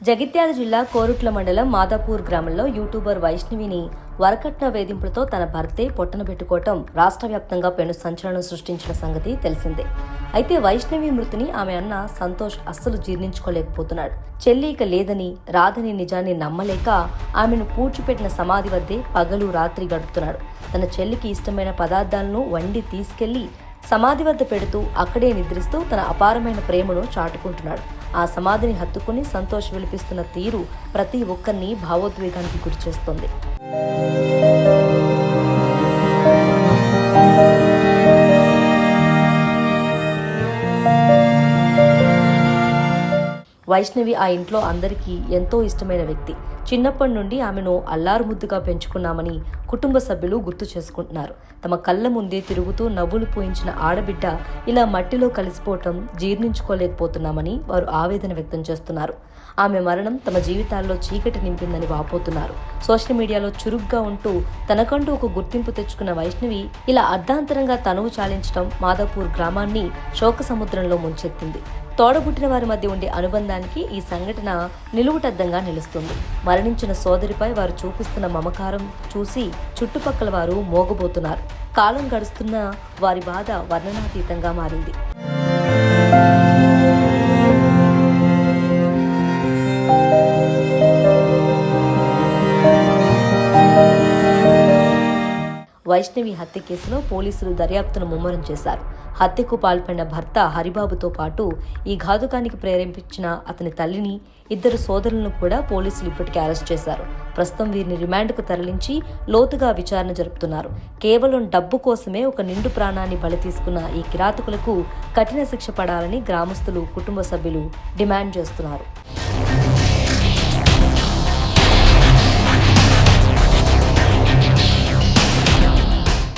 జగిత్యాల జిల్లా కోరుట్ల మండలం మాదాపూర్ గ్రామంలో యూట్యూబర్ వైష్ణవిని వరకట్న వేధింపులతో తన భర్తే పొట్టన పెట్టుకోవటం రాష్ట్ర వ్యాప్తంగా పెను సంచలనం సృష్టించిన సంగతి తెలిసిందే. అయితే వైష్ణవి మృతిని ఆమె అన్న సంతోష్ అస్సలు జీర్ణించుకోలేకపోతున్నాడు. చెల్లి ఇక లేదని రాదని నిజాన్ని నమ్మలేక ఆమెను పూడ్చిపెట్టిన సమాధి వద్దే పగలు రాత్రి గడుపుతున్నాడు. తన చెల్లికి ఇష్టమైన పదార్థాలను వండి తీసుకెళ్లి సమాధి వద్ద పెడుతూ అక్కడే నిద్రిస్తూ తన అపారమైన ప్రేమను చాటుకుంటున్నాడు. ఆ సమాధిని హత్తుకుని సంతోష్ విలిపిస్తున్న తీరు ప్రతి ఒక్కరిని భావోద్వేగానికి గురిచేస్తోంది. వైష్ణవి ఆ ఇంట్లో అందరికీ ఎంతో ఇష్టమైన వ్యక్తి. చిన్నప్పటి నుండి ఆమెను అల్లారుముద్దుగా పెంచుకున్నామని కుటుంబ సభ్యులు గుర్తు చేసుకుంటున్నారు. తమ కళ్ళ ముందే తిరుగుతూ నవ్వులు పూయించిన ఆడబిడ్డ ఇలా మట్టిలో కలిసిపోవటం జీర్ణించుకోలేకపోతున్నామని వారు ఆవేదన వ్యక్తం చేస్తున్నారు. ఆమె మరణం తమ జీవితాల్లో చీకటి నింపిందని వాపోతున్నారు. సోషల్ మీడియాలో చురుగ్గా ఉంటూ తనకంటూ ఒక గుర్తింపు తెచ్చుకున్న వైష్ణవి ఇలా అర్ధాంతరంగా తనువు చాలించడం మాదాపూర్ గ్రామాన్ని శోక సముద్రంలో ముంచెత్తింది. తోడబుట్టిన వారి మధ్య ఉండే అనుబంధానికి ఈ సంఘటన నిలువుటద్దంగా నిలుస్తుంది. మరణించిన సోదరిపై వారు చూపిస్తున్న మమకారం చూసి చుట్టుపక్కల వారు మోగబోతున్నారు. కాలం గడుస్తున్న వారి బాధ వర్ణనాతీతంగా మారింది. వైష్ణవి హత్య కేసులో పోలీసులు దర్యాప్తును ముమ్మరం చేశారు. హత్యకు పాల్పడిన భర్త హరిబాబుతో పాటు ఈ ఘాతుకానికి ప్రేరేపించిన అతని తల్లిని, ఇద్దరు సోదరులను కూడా పోలీసులు ఇప్పటికే అరెస్ట్ చేశారు. ప్రస్తుతం వీరిని రిమాండ్కు తరలించి లోతుగా విచారణ జరుపుతున్నారు. కేవలం డబ్బు కోసమే ఒక నిండు ప్రాణాన్ని బలి తీసుకున్న ఈ కిరాతకులకు కఠిన శిక్ష పడాలని గ్రామస్తులు, కుటుంబ సభ్యులు డిమాండ్ చేస్తున్నారు.